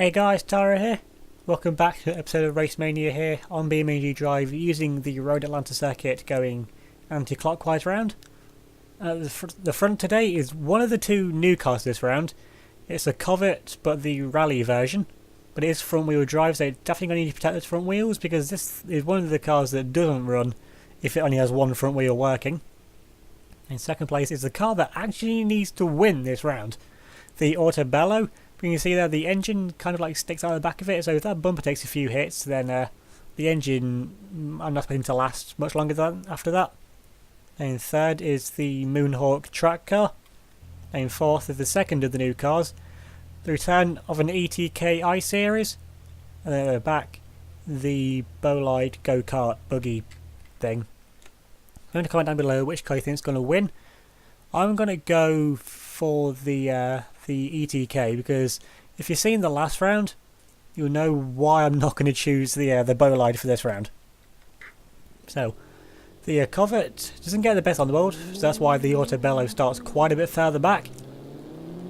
Hey guys, Tara here. Welcome back to an episode of Race Mania here on BeamNG.drive using the Road Atlanta circuit going anti-clockwise round. The front today is one of the two new cars this round. It's a Covet but the rally version, but it is front wheel drive, so it's definitely going to need to protect its front wheels because this is one of the cars that doesn't run if it only has one front wheel working. In second place is the car that actually needs to win this round, the Autobello. You can see there the engine kind of like sticks out of the back of it, so if that bumper takes a few hits, then the engine, I'm not expecting to last much longer than after that. And third is the Moonhawk track car. And fourth is the second of the new cars, the return of an ETK I-Series. And then at the back, the Bolide go-kart buggy thing. I'm going to comment down below which car you think is going to win. I'm going to go for the ETK because if you've seen the last round, you'll know why I'm not going to choose the Bolide for this round. So, the Covet doesn't get the best on the world, so that's why the Autobello starts quite a bit further back.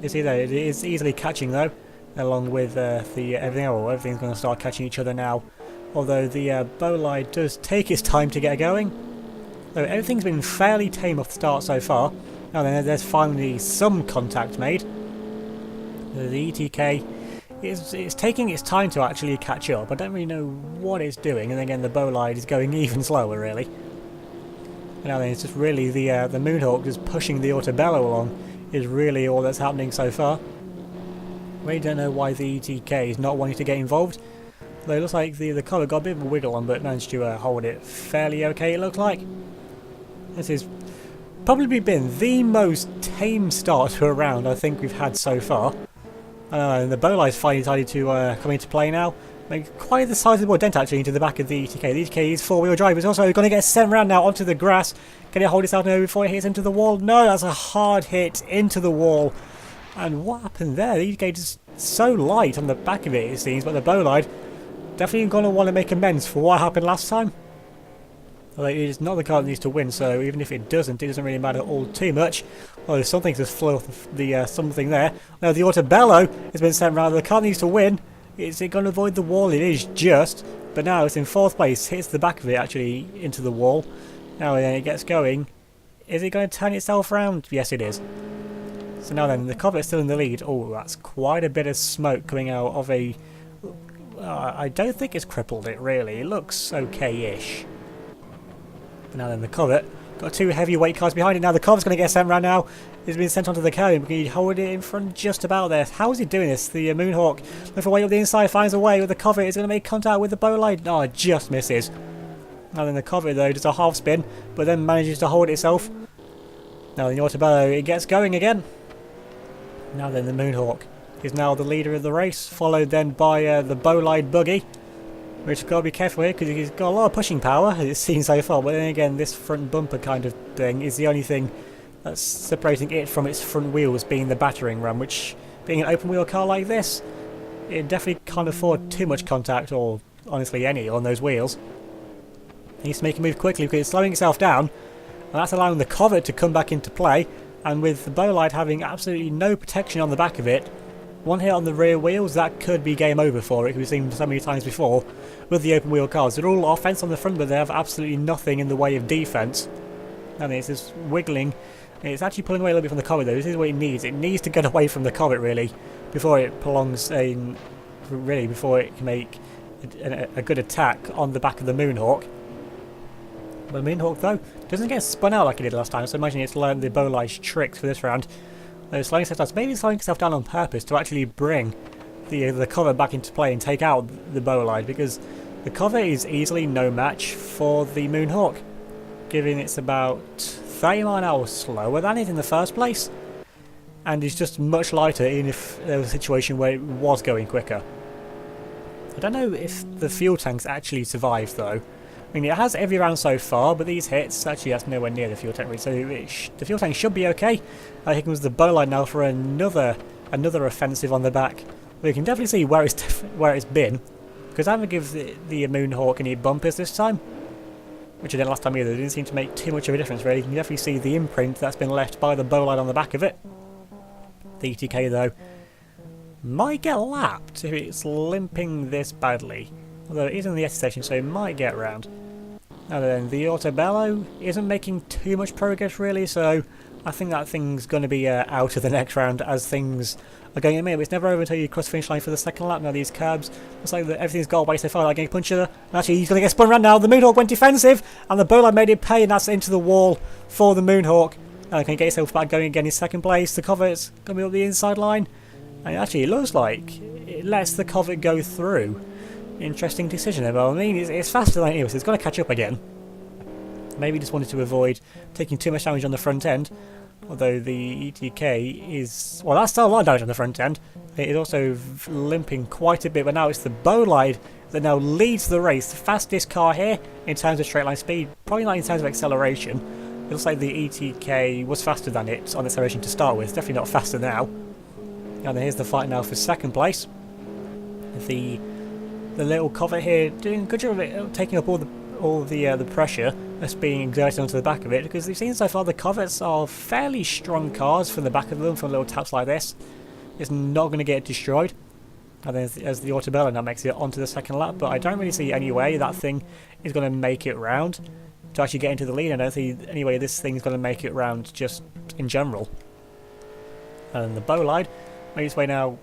You see there, it is easily catching though, along with everything's going to start catching each other now. Although the Bolide does take its time to get going. So everything's been fairly tame off the start so far. Now then, there's finally some contact made. The ETK is taking its time to actually catch up. I don't really know what it's doing, and again the Bolide is going even slower really. And now then, it's just really the Moonhawk just pushing the Autobello along is really all that's happening so far. Really don't know why the ETK is not wanting to get involved. Though it looks like the colour got a bit of a wiggle on, but managed to hold it fairly okay, it looks like. This has probably been the most tame start to a round I think we've had so far. And the Bolide's finally decided to come into play now. Make quite the sizable dent actually into the back of the ETK. The ETK is four-wheel drive. It's also going to get sent round now onto the grass. Can it hold itself now before it hits into the wall? No, that's a hard hit into the wall. And what happened there? The ETK is so light on the back of it seems, but the Bolide definitely going to want to make amends for what happened last time. Although it is not the car that needs to win, so even if it doesn't really matter all too much. Well, there's something to flow off the something there. Now the Autobello has been sent round. The car needs to win. Is it going to avoid the wall? It is just. But now it's in fourth place. Hits the back of it actually into the wall. Now then it gets going. Is it going to turn itself around? Yes, it is. So now then, the Covet's still in the lead. Oh, that's quite a bit of smoke coming out of a... I don't think it's crippled it really. It looks okay-ish. Now then, the Covet got two heavyweight cars behind it. Now the Covet's going to get sent round now. It's been sent onto the curb. Can you hold it in front just about there? How is he doing this? The Moonhawk looking for a way up the inside, finds a way with the Covet. Is going to make contact with the Bolide. Oh, it just misses. Now then, the Covet though does a half spin, but then manages to hold itself. Now the Autobello, it gets going again. Now then, the Moonhawk is now the leader of the race, followed then by the Bolide buggy. Which you've got to be careful here because he's got a lot of pushing power, as it's seen so far, but then again this front bumper kind of thing is the only thing that's separating it from its front wheels, being the battering ram, which, being an open wheel car like this, it definitely can't afford too much contact, or honestly any, on those wheels. It needs to make a move quickly because it's slowing itself down, and that's allowing the Covet to come back into play, and with the Bolide having absolutely no protection on the back of it, one hit on the rear wheels, that could be game over for it. We've seen so many times before with the open wheel cars. They're all offense on the front, but they have absolutely nothing in the way of defense. And it's just wiggling. It's actually pulling away a little bit from the Covet though. This is what it needs. It needs to get away from the Covet really before it prolongs before it can make a good attack on the back of the Moonhawk. But the Moonhawk though doesn't get spun out like it did last time, so imagine it's learned the Bolide's tricks for this round. Slowing itself down, maybe slowing itself down on purpose to actually bring the Covet back into play and take out the Bolide, because the Covet is easily no match for the Moonhawk, given it's about 30 mile an hour slower than it in the first place, and is just much lighter even if there was a situation where it was going quicker. I don't know if the fuel tanks actually survived though. I mean, it has every round so far, but these hits, actually that's nowhere near the fuel tank, so the fuel tank should be okay. Here comes the Bolide now for another offensive on the back. We can definitely see where it's been, because I haven't given the Moonhawk any bumpers this time, which I didn't last time either. It didn't seem to make too much of a difference really. You can definitely see the imprint that's been left by the Bolide on the back of it. The ETK though might get lapped if it's limping this badly. Although it is in the S station, so it might get round. And then the Autobello isn't making too much progress really, so I think that thing's going to be out of the next round as things are going at me. But it's never over until you cross the finish line for the second lap. Now these cabs, looks like everything's got away so far. Like getting punched. And actually, he's going to get spun around now. The Moonhawk went defensive, and the Bolide made it pay, and that's into the wall for the Moonhawk. Now can get himself back going again in second place. The Covet's going to be up the inside line, and actually it looks like it lets the Covet go through. Interesting decision there, but I mean, it's faster than it is, so it's got to catch up again. Maybe just wanted to avoid taking too much damage on the front end, although the ETK is... well, that's still a lot of damage on the front end. It is also limping quite a bit, but now it's the Bolide that now leads the race. The fastest car here in terms of straight line speed, probably not in terms of acceleration. It looks like the ETK was faster than it on acceleration to start with, definitely not faster now. And here's the fight now for second place. The little Covet here doing a good job of it, taking up all the pressure that's being exerted onto the back of it, because we've seen so far the Covets are fairly strong cars from the back of them, from little taps like this. It's not going to get destroyed. And then as the Autobello now makes it onto the second lap, but I don't really see any way that thing is going to make it round to actually get into the lead. I don't see any way this thing's going to make it round just in general. And the Bolide made its way now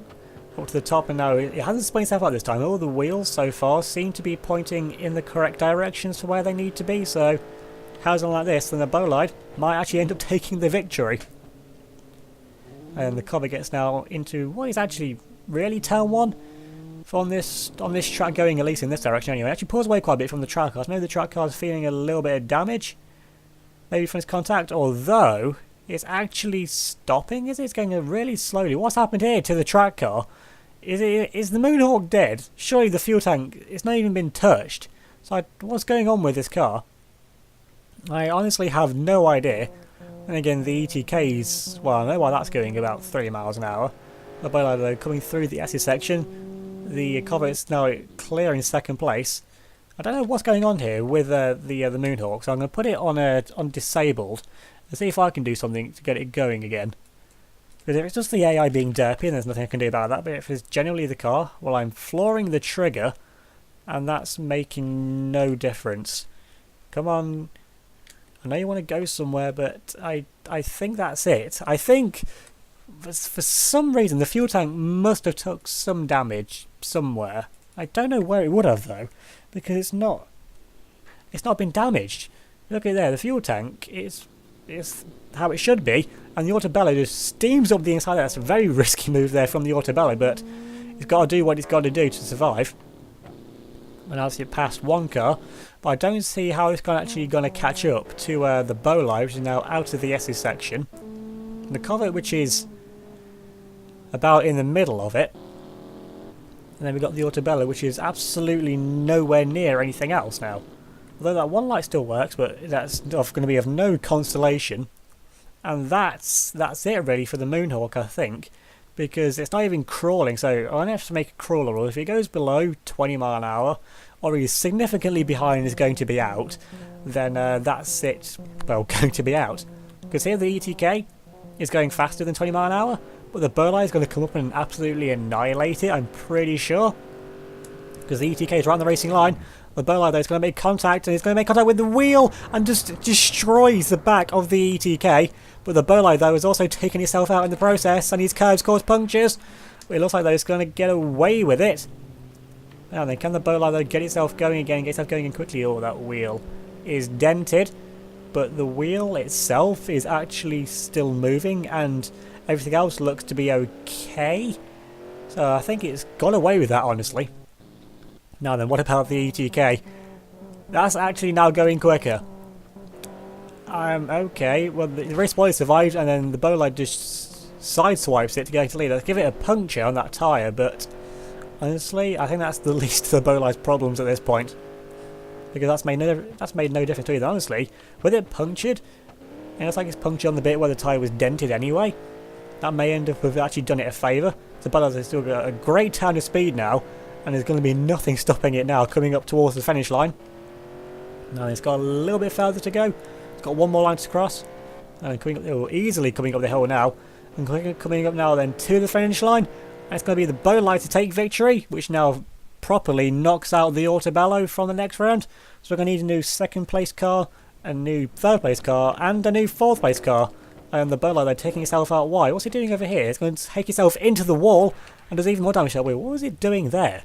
up to the top, and now it hasn't spun itself out this time. All the wheels so far seem to be pointing in the correct directions to where they need to be, so how's it like this, then the Bolide might actually end up taking the victory. And the Covet gets now into what is actually really turn 1 on this track, going at least in this direction anyway. It actually pulls away quite a bit from the track cars. Maybe the track car's feeling a little bit of damage, maybe from its contact, although it's actually stopping. It's going really slowly. What's happened here to the track car? Is the Moonhawk dead? Surely the fuel tank, it's not even been touched. So what's going on with this car? I honestly have no idea. And again, the ETK's, well, I know why that's going about 3 miles an hour. The Bolide though coming through the S section. The Covet's now clear in second place. I don't know what's going on here with the Moonhawk, so I'm going to put it on disabled and see if I can do something to get it going again. Because if it's just the AI being derpy, and there's nothing I can do about that, but if it's genuinely the car, well, I'm flooring the trigger, and that's making no difference. Come on. I know you want to go somewhere, but I think that's it. I think, for some reason, the fuel tank must have took some damage somewhere. I don't know where it would have, though, because it's not been damaged. Look at there, the fuel tank, it's how it should be, and the Autobello just steams up the inside. That's a very risky move there from the Autobello, but it's got to do what it's got to do to survive. And I'll see it past one car, but I don't see how it's actually going to catch up to the Bolide, which is now out of the S section. The Covet, which is about in the middle of it, and then we've got the Autobello, which is absolutely nowhere near anything else now. Although that one light still works, but that's going to be of no consolation. And that's it really for the Moonhawk, I think, because it's not even crawling. So I only have to make a crawler rule. If it goes below 20 mile an hour, or he's significantly behind and is going to be out, then that's it. Well, going to be out. Because here the ETK is going faster than 20 mile an hour, but the Bolide is going to come up and absolutely annihilate it, I'm pretty sure. Because the ETK is right on the racing line. The Bolide though is going to make contact, and it's going to make contact with the wheel and just destroys the back of the ETK. But the Bolide though is also taking itself out in the process, and his curves cause punctures. But it looks like though it's going to get away with it. Now then, can the Bolide though get itself going again, get itself going in quickly? Oh, that wheel is dented, but the wheel itself is actually still moving, and everything else looks to be okay. So I think it's got away with that, honestly. Now then, what about the ETK? That's actually now going quicker. Okay, well the race boy survived, and then the Bolide just sideswipes it to get to lead. Let's give it a puncture on that tyre, but honestly, I think that's the least of the Bolide's problems at this point. Because that's made no difference to either. Honestly, with it punctured, and it's like it's punctured on the bit where the tyre was dented anyway, that may end up with actually done it a favour. The Bolide has still got a great turn of speed now, and there's going to be nothing stopping it now coming up towards the finish line. Now it's got a little bit further to go. It's got one more line to cross, and coming up, easily coming up the hill now, and coming up now then to the finish line. And it's going to be the Bolide to take victory, which now properly knocks out the Autobello from the next round. So we're going to need a new second place car, a new third place car, and a new fourth place car. And the Bolide, they're taking itself out wide. What's it doing over here? It's going to take itself into the wall and does even more damage that way. What was it doing there?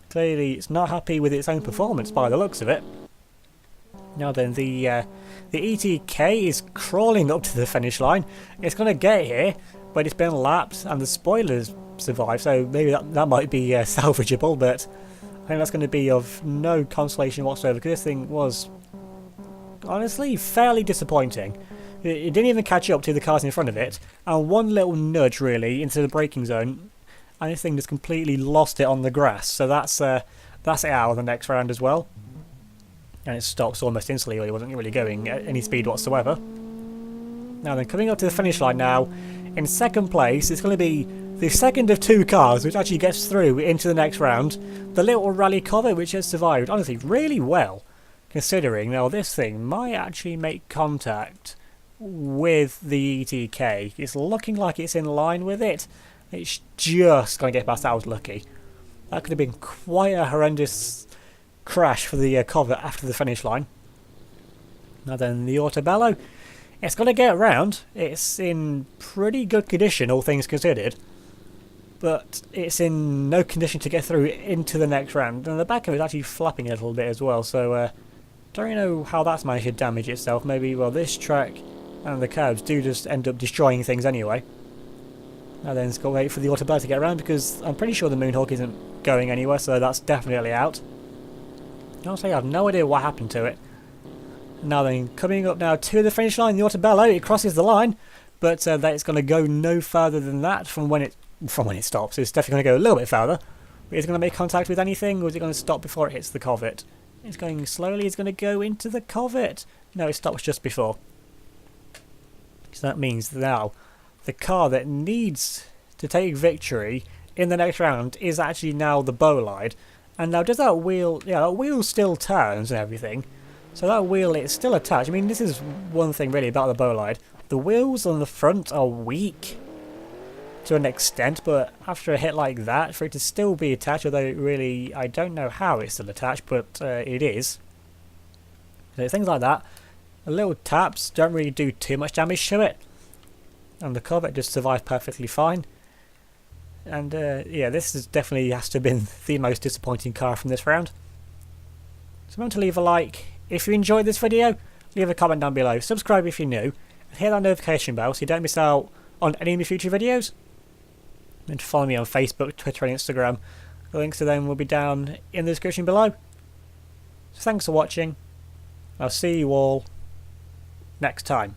Clearly it's not happy with its own performance by the looks of it. Now then, the ETK is crawling up to the finish line. It's going to get here, but it's been lapped and the spoilers survive, so maybe that might be salvageable, but I think that's going to be of no consolation whatsoever, because this thing was honestly fairly disappointing. It didn't even catch up to the cars in front of it, and one little nudge really into the braking zone, and this thing just completely lost it on the grass. So that's it out of the next round as well. And it stops almost instantly, it wasn't really going at any speed whatsoever. Now then, coming up to the finish line now, in second place, it's going to be the second of two cars which actually gets through into the next round. The little rally Corvette which has survived, honestly, really well, considering now this thing might actually make contact with the ETK. It's looking like it's in line with it. It's just going to get past that. I was lucky. That could have been quite a horrendous crash for the Corvette after the finish line. Now then, the Autobello, it's going to get around. It's in pretty good condition, all things considered, but it's in no condition to get through into the next round. And the back of it is actually flapping a little bit as well, so don't really know how that's managed to damage itself. Maybe, well, this track and the curbs do just end up destroying things anyway. Now then, it's got to wait for the Autobello to get around, because I'm pretty sure the Moonhawk isn't going anywhere, so that's definitely out. Honestly, I have no idea what happened to it. Now then, coming up now to the finish line, the Autobello, it crosses the line, but that it's going to go no further than that from when it stops. It's definitely going to go a little bit further. But is it going to make contact with anything, or is it going to stop before it hits the Corvette? It's going slowly. It's going to go into the Corvette. No, it stops just before. So that means now the car that needs to take victory in the next round is actually now the Bolide. And now does that wheel, yeah, that wheel still turns and everything. So that wheel, it's still attached. I mean, this is one thing really about the Bolide. The wheels on the front are weak to an extent, but after a hit like that, for it to still be attached, although really, I don't know how it's still attached, but it is. So things like that, the little taps don't really do too much damage to it. And the Corvette just survived perfectly fine. And yeah, this definitely has to have been the most disappointing car from this round. So remember to leave a like if you enjoyed this video, leave a comment down below, subscribe if you're new, and hit that notification bell so you don't miss out on any of my future videos. And follow me on Facebook, Twitter and Instagram. The links to them will be down in the description below. So thanks for watching. I'll see you all next time.